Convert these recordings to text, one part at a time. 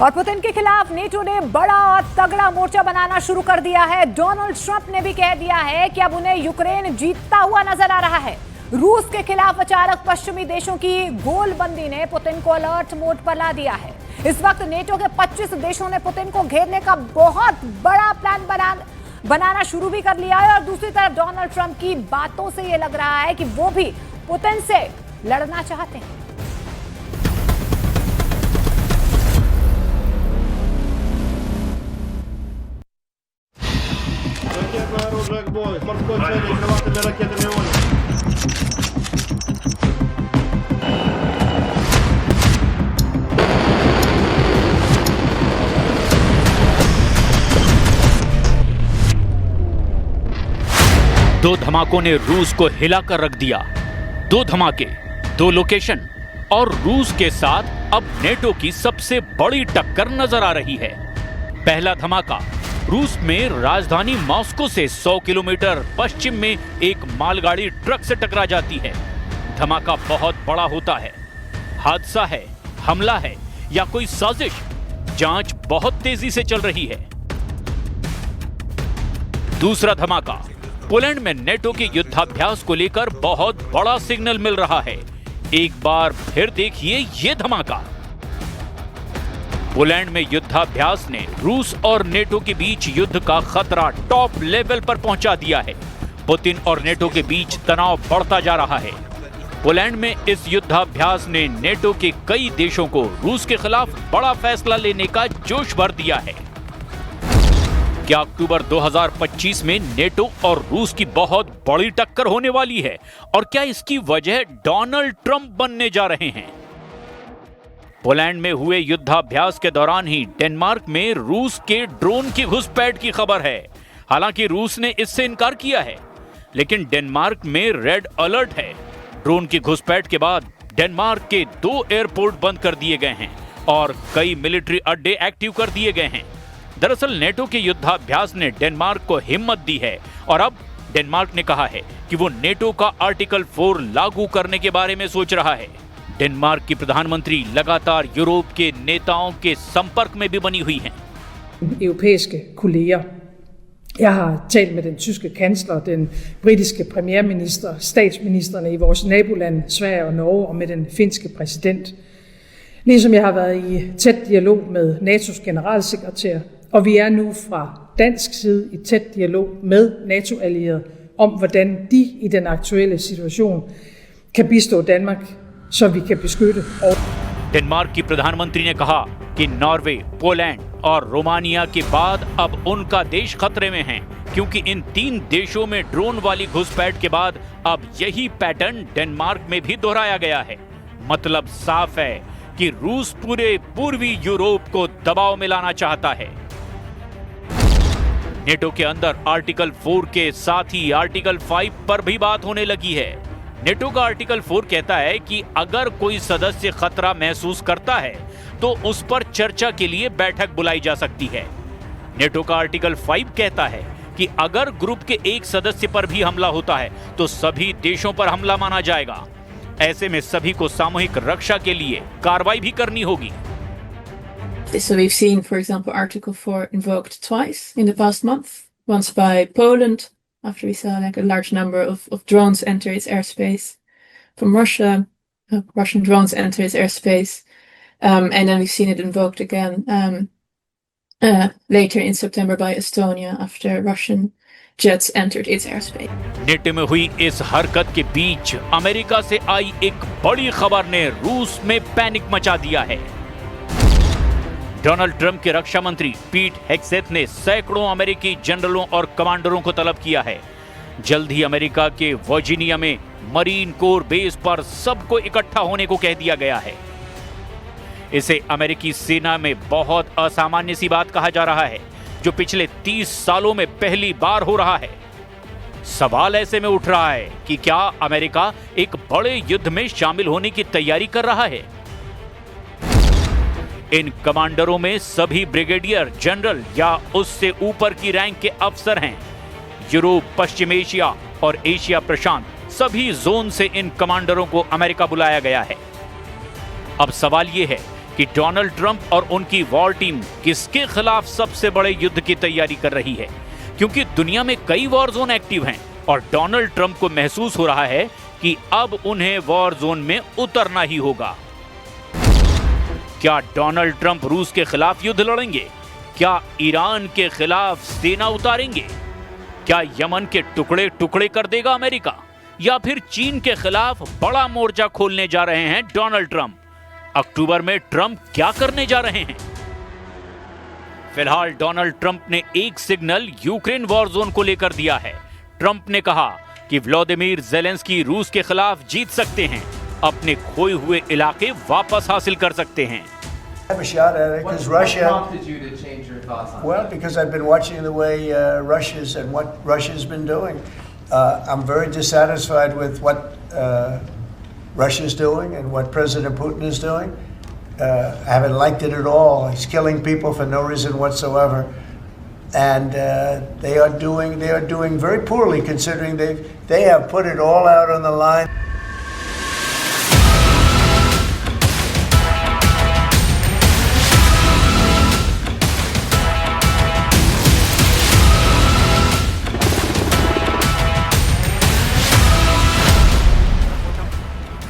और पुतिन के खिलाफ नेटो ने बड़ा और तगड़ा मोर्चा बनाना शुरू कर दिया है। डोनाल्ड ट्रंप ने भी कह दिया है कि अब उन्हें यूक्रेन जीतता हुआ नजर आ रहा है। रूस के खिलाफ अचानक पश्चिमी देशों की गोलबंदी ने पुतिन को अलर्ट मोड पर ला दिया है। इस वक्त नेटो के 25 देशों ने पुतिन को घेरने का बहुत बड़ा प्लान बनाना शुरू भी कर लिया है। और दूसरी तरफ डोनाल्ड ट्रंप की बातों से यह लग रहा है कि वो भी पुतिन से लड़ना चाहते हैं। दो धमाकों ने रूस को हिलाकर रख दिया। दो धमाके, दो लोकेशन और रूस के साथ अब नेटो की सबसे बड़ी टक्कर नजर आ रही है। पहला धमाका रूस में राजधानी मॉस्को से 100 किलोमीटर पश्चिम में एक मालगाड़ी ट्रक से टकरा जाती है। धमाका बहुत बड़ा होता है। हादसा है, हमला है या कोई साजिश? जांच बहुत तेजी से चल रही है। दूसरा धमाका पोलैंड में नेटो के युद्धाभ्यास को लेकर बहुत बड़ा सिग्नल मिल रहा है। एक बार फिर देखिए ये धमाका। पोलैंड में युद्धाभ्यास ने रूस और नेटो के बीच युद्ध का खतरा टॉप लेवल पर पहुंचा दिया है। पुतिन और नेटो के बीच तनाव बढ़ता जा रहा है। पोलैंड में इस युद्धाभ्यास ने नेटो के कई देशों को रूस के खिलाफ बड़ा फैसला लेने का जोश भर दिया है। क्या अक्टूबर 2025 में नेटो और रूस की बहुत बड़ी टक्कर होने वाली है? और क्या इसकी वजह डोनाल्ड ट्रंप बनने जा रहे हैं? पोलैंड में हुए युद्धाभ्यास के दौरान ही डेनमार्क में रूस के ड्रोन की घुसपैठ की खबर है। हालांकि रूस ने इससे इनकार किया है, लेकिन डेनमार्क में रेड अलर्ट है। ड्रोन की घुसपैठ के बाद डेनमार्क के 2 एयरपोर्ट बंद कर दिए गए हैं और कई मिलिट्री अड्डे एक्टिव कर दिए गए हैं। दरअसल नेटो के युद्धाभ्यास ने डेनमार्क को हिम्मत दी है और अब डेनमार्क ने कहा है कि वो नेटो का आर्टिकल 4 लागू करने के बारे में सोच रहा है। डेनमार्क की प्रधानमंत्री लगातार यूरोप के नेताओं के संपर्क में भी बनी हुई हैं। Europæiske kolleger. Jeg har talt med den tyske kansler, den britiske premierminister, statsministerne i vores nabolande Sverige og Norge og med den finske præsident. Ligesom jeg har været i tæt dialog med NATO's generalsekretær, og vi er nu fra dansk side i tæt dialog med NATO-allierede om, hvordan de i den aktuelle situation kan bistå Danmark, så vi kan beskytte. Denmark की प्रधानमंत्री ने कहा कि Norway, Poland और Romania के बाद अब उनका देश खतरे में है, क्योंकि इन 3 देशों में ड्रोन वाली घुसपैठ के बाद अब यही पैटर्न डेनमार्क में भी दोहराया गया है। मतलब साफ है कि रूस पूरे पूर्वी यूरोप को दबाव में लाना चाहता है। नेटो के अंदर आर्टिकल 4 के साथ ही आर्टिकल 5 पर भी बात होने लगी है। नेटो का आर्टिकल 4 कहता है कि अगर कोई सदस्य खतरा महसूस करता है तो उस पर चर्चा के लिए बैठक बुलाई जा सकती है। नेटो का आर्टिकल 5 कहता है कि अगर ग्रुप के एक सदस्य पर भी हमला होता है तो सभी देशों पर हमला माना जाएगा। ऐसे में सभी को सामूहिक रक्षा के लिए कार्रवाई भी करनी होगी। So we've seen, for example, Article 4 invoked twice in the past month. Once by Poland, after we saw like a large number of drones enter its airspace from Russia, Russian drones enter its airspace, and then we've seen it invoked again later in September by Estonia after Russian jets entered its airspace. NATO में हुई इस हरकत के बीच America से आई एक बड़ी खबर ने रूस में पैनिक मचा दिया है। डोनाल्ड ट्रंप के रक्षा मंत्री पीट हेग्सेथ ने सैकड़ों अमेरिकी जनरलों और कमांडरों को तलब किया है। जल्द ही अमेरिका के वर्जीनिया में मरीन कोर बेस पर सबको इकट्ठा होने को कह दिया गया है। इसे अमेरिकी सेना में बहुत असामान्य सी बात कहा जा रहा है, जो पिछले 30 सालों में पहली बार हो रहा है। सवाल ऐसे में उठ रहा है कि क्या अमेरिका एक बड़े युद्ध में शामिल होने की तैयारी कर रहा है? इन कमांडरों में सभी ब्रिगेडियर जनरल या उससे ऊपर की रैंक के अफसर हैं। यूरोप, पश्चिम एशिया और एशिया प्रशांत सभी जोन से इन कमांडरों को अमेरिका बुलाया गया है। अब सवाल यह है कि डोनाल्ड ट्रंप और उनकी वॉर टीम किसके खिलाफ सबसे बड़े युद्ध की तैयारी कर रही है, क्योंकि दुनिया में कई वॉर जोन एक्टिव हैं और डोनाल्ड ट्रंप को महसूस हो रहा है कि अब उन्हें वॉर जोन में उतरना ही होगा। क्या डोनाल्ड ट्रंप रूस के खिलाफ युद्ध लड़ेंगे? क्या ईरान के खिलाफ सेना उतारेंगे? क्या यमन के टुकड़े टुकड़े कर देगा अमेरिका? या फिर चीन के खिलाफ बड़ा मोर्चा खोलने जा रहे हैं डोनाल्ड ट्रंप? अक्टूबर में ट्रंप क्या करने जा रहे हैं? फिलहाल डोनाल्ड ट्रंप ने एक सिग्नल यूक्रेन वॉर जोन को लेकर दिया है। ट्रंप ने कहा कि व्लादिमीर ज़ेलेंस्की रूस के खिलाफ जीत सकते हैं, अपने खोए हुए इलाके वापस हासिल कर सकते हैं। I have a shot at it because Russia. What prompted you to change your thoughts on Well, that? because I've been watching the way Russia's and what Russia's been doing. I'm very dissatisfied with what Russia's doing and what President Putin is doing. I haven't liked it at all. He's killing people for no reason whatsoever, and they are doing very poorly considering they have put it all out on the line.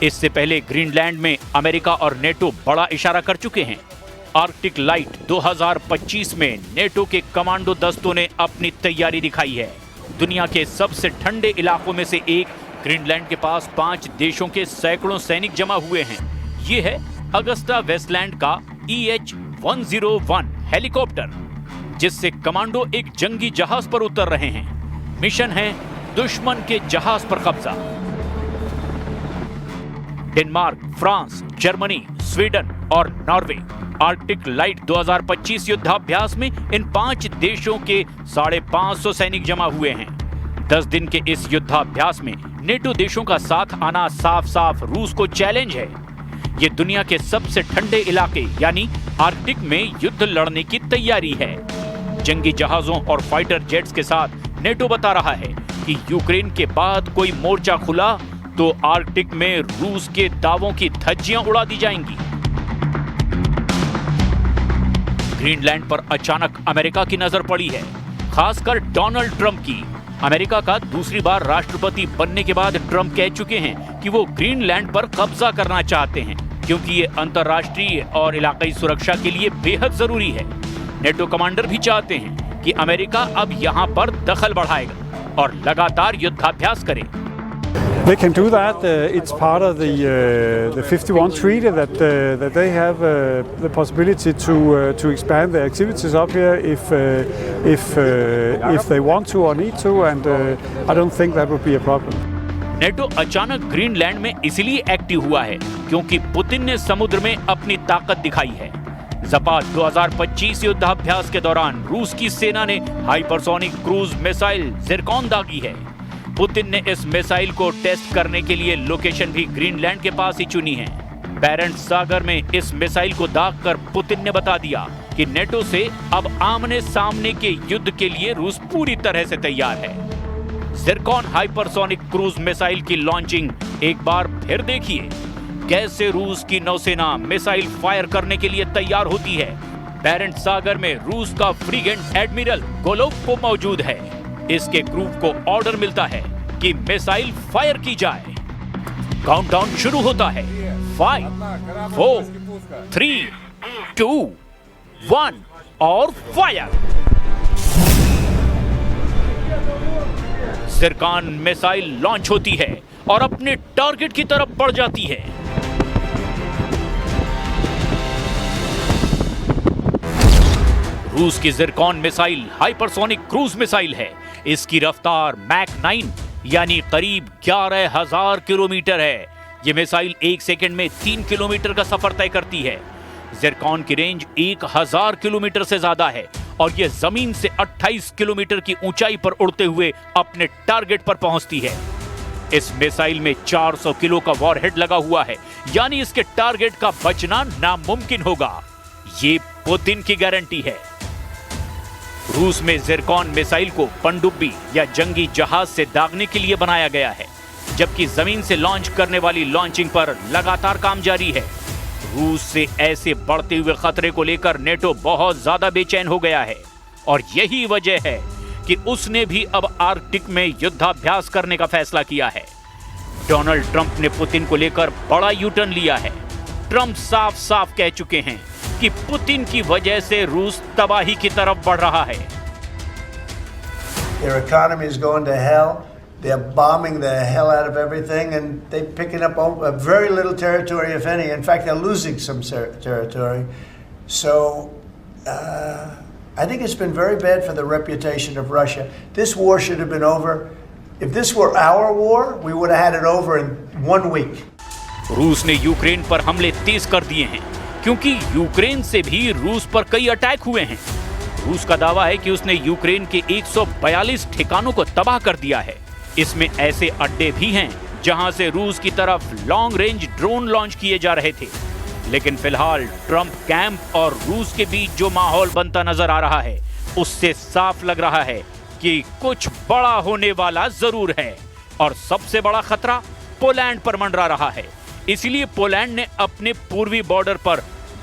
इससे पहले Greenland में America और NATO बड़ा इशारा कर चुके हैं। Arctic light 2025 में नेटो के कमांडो दस्तों ने अपनी तैयारी दिखाई है। दुनिया के सबसे ठंडे इलाकों में से एक ग्रीनलैंड के पास 5 देशों के सैकड़ों सैनिक जमा हुए हैं। ये है अगस्टा वेस्टलैंड का EH-101 हेलीकॉप्टर, जिससे कमांडो एक जंगी जहाज पर उतर रहे हैं। मिशन है दुश्मन के जहाज पर कब्जा। डेनमार्क, फ्रांस, जर्मनी, स्वीडन और नॉर्वे आर्कटिक लाइट 2025 युद्धाभ्यास में इन 5 देशों के 550 सैनिक जमा हुए हैं। 10 दिन के इस युद्धाभ्यास में नेटो देशों का साथ आना साफ साफ रूस को चैलेंज है। ये दुनिया के सबसे ठंडे इलाके यानी आर्कटिक में युद्ध लड़ने की तैयारी है। जंगी जहाजों और फाइटर जेट्स के साथ नेटो बता रहा है कि यूक्रेन के बाद कोई मोर्चा खुला तो आर्कटिक में रूस के दावों की धज्जियां उड़ा दी जाएंगी। ग्रीनलैंड पर अचानक अमेरिका की नजर पड़ी है, खासकर डोनाल्ड ट्रंप की। अमेरिका का दूसरी बार राष्ट्रपति बनने के बाद ट्रंप कह चुके हैं कि वो ग्रीनलैंड पर कब्जा करना चाहते हैं, क्योंकि ये अंतर्राष्ट्रीय और इलाकाई सुरक्षा के लिए बेहद जरूरी है। नेटो कमांडर भी चाहते हैं कि अमेरिका अब यहाँ पर दखल बढ़ाएगा और लगातार युद्धाभ्यास करे। They can do that. It's part of the 51 treaty that they have the possibility to expand their activities up here if they want to or need to, and I don't think that would be a problem. NATO अचानक Greenland में इसलिए active हुआ है क्योंकि Putin ने समुद्र में अपनी ताकत दिखाई है। ज़पाद 2025 युद्धाभ्यास के दौरान रूस की सेना ने हाइपरसोनिक क्रूज मिसाइल ज़िरकॉन दागी है। पुतिन ने इस मिसाइल को टेस्ट करने के लिए लोकेशन भी ग्रीनलैंड के पास ही चुनी है। बैरेंट्स सागर में इस मिसाइल को दागकर पुतिन ने बता दिया कि नेटो से अब आमने सामने के युद्ध के लिए रूस पूरी तरह से तैयार है। ज़िरकॉन हाइपरसोनिक क्रूज मिसाइल की लॉन्चिंग एक बार फिर देखिए, कैसे रूस की नौसेना मिसाइल फायर करने के लिए तैयार होती है। बैरेंट्स सागर में रूस का फ्रीगेट एडमिरल गोलोव मौजूद है। इसके क्रू को ऑर्डर मिलता है कि मिसाइल फायर की जाए। काउंटडाउन शुरू होता है। 5, 4, 3, 2, 1 और फायर। ज़िरकॉन मिसाइल लॉन्च होती है और अपने टारगेट की तरफ बढ़ जाती है। रूस की Zircon missile hypersonic cruise missile है। इसकी रफ्तार मैक 9 यानी करीब 11,000 किलोमीटर है। ये मिसाइल 1 सेकंड में 3 किलोमीटर का सफर तय करती है। ज़िरकॉन की रेंज 1000 किलोमीटर से ज्यादा है और ये जमीन से 28 किलोमीटर की ऊंचाई पर उड़ते हुए अपने टारगेट पर पहुंचती है। इस मिसाइल में 400 किलो का वॉरहेड लगा हुआ है, यानी इसके टारगेट का बचना नामुमकिन होगा। ये पुतिन की गारंटी है। रूस में ज़िरकॉन मिसाइल को पनडुब्बी या जंगी जहाज से दागने के लिए बनाया गया है, जबकि जमीन से लॉन्च करने वाली लॉन्चिंग पर लगातार काम जारी है। रूस से ऐसे बढ़ते हुए खतरे को लेकर नेटो बहुत ज्यादा बेचैन हो गया है और यही वजह है कि उसने भी अब आर्कटिक में युद्धाभ्यास करने का फैसला किया है। डोनाल्ड ट्रंप ने पुतिन को लेकर बड़ा यूटर्न लिया है। ट्रंप साफ साफ कह चुके हैं कि पुतिन की वजह से रूस तबाही की तरफ बढ़ रहा है। Their economy is going to hell. They're bombing the hell out of everything, and they're picking up a very little territory, if any. In fact, they're losing some territory. So, I think it's been very bad for the reputation of Russia. This war should have been over. If this were our war, we would have had it over in 1 week. रूस ने Ukraine पर हमले तेज कर दिए हैं क्योंकि Ukraine से भी रूस पर कई अटैक हुए हैं। रूस का दावा है कि उसने यूक्रेन के 142 ठिकानों को तबाह कर दिया है। इसमें ऐसे अड्डे भी हैं जहां से रूस की तरफ लॉन्ग रेंज ड्रोन लॉन्च किए जा रहे थे। लेकिन फिलहाल ट्रंप कैंप और रूस के बीच जो माहौल बनता नजर आ रहा है, उससे साफ लग रहा है कि कुछ बड़ा होने वाला जरूर है और सबसे बड़ा खतरा पोलैंड पर मंडरा रहा है। इसलिए पोलैंड ने अपने पूर्वी बॉर्डर पर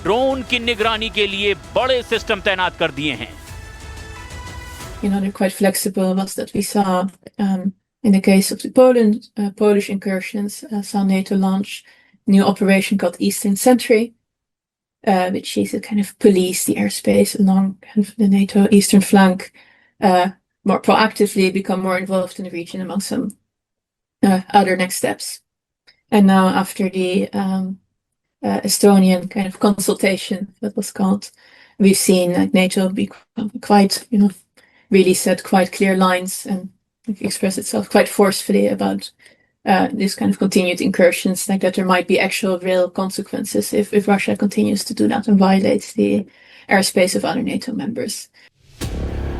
ड्रोन की निगरानी के लिए बड़े सिस्टम तैनात कर दिए हैं। They're quite flexible. Was that we saw in the case of the Polish incursions, saw NATO launch a new operation called Eastern Sentry, which is to kind of police the airspace along kind of the NATO eastern flank, more proactively become more involved in the region among some other next steps. And now after the Estonian kind of consultation that was called, we've seen NATO be quite, really set quite clear lines and express itself quite forcefully about this kind of continued incursions, like that there might be actual real consequences if Russia continues to do that and violates the airspace of other NATO members.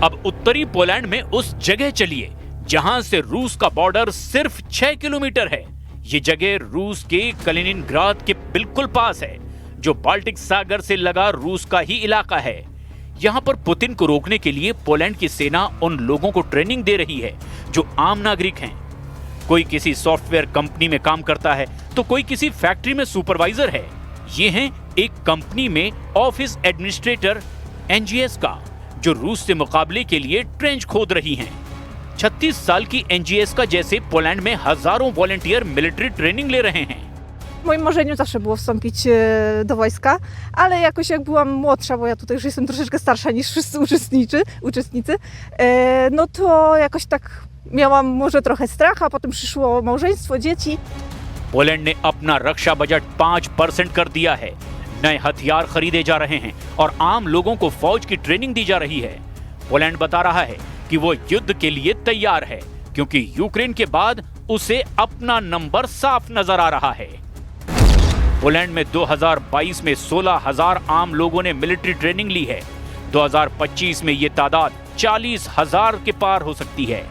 अब उत्तरी Poland में उस जगह चलिए जहां से रूस का बॉर्डर सिर्फ 6 किलोमीटर है। ये जगह रूस के कलिनिनग्राद के बिल्कुल पास है, जो बाल्टिक सागर से लगा रूस का ही इलाका है। यहाँ पर पुतिन को रोकने के लिए पोलैंड की सेना उन लोगों को ट्रेनिंग दे रही है जो आम नागरिक हैं। कोई किसी सॉफ्टवेयर कंपनी में काम करता है तो कोई किसी फैक्ट्री में सुपरवाइजर है। ये हैं एक कंपनी में ऑफिस एडमिनिस्ट्रेटर एनजीएस का, जो रूस से मुकाबले के लिए ट्रेंच खोद रही हैं। 36 साल की एनजीएस का जैसे पोलैंड में हजारों वॉलंटियर मिलिट्री ट्रेनिंग ले रहे हैं। W moim marzeniu zawsze było wstąpić do wojska, ale jakoś jak byłam młodsza, bo ja tutaj już jestem troszeczkę starsza niż wszyscy uczestnicy, no to jakoś tak miałam może trochę strach, a potem przyszło małżeństwo, dzieci. Poland ने अपना रक्षा budget 5% कर दिया है। नए हथियार खरीदे जा रहे हैं और आम लोगों को फौज की ट्रेनिंग दी जा रही है। पोलैंड बता रहा है कि वो युद्ध के लिए तैयार है क्योंकि यूक्रेन के बाद उसे अपना नंबर साफ नजर आ रहा है। पोलैंड में 2022 में 16,000 आम लोगों ने मिलिट्री ट्रेनिंग ली है। 2025 में ये तादाद 40,000 के पार हो सकती है।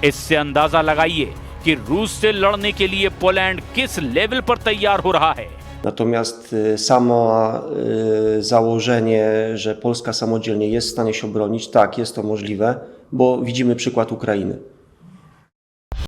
इससे अंदाजा लगाइए कि रूस से लड़ने के लिए पोलैंड किस लेवल पर तैयार हो रहा है। Natomiast samo założenie, że Polska samodzielnie jest w stanie się obronić, tak, jest to możliwe, bo widzimy przykład Ukrainy.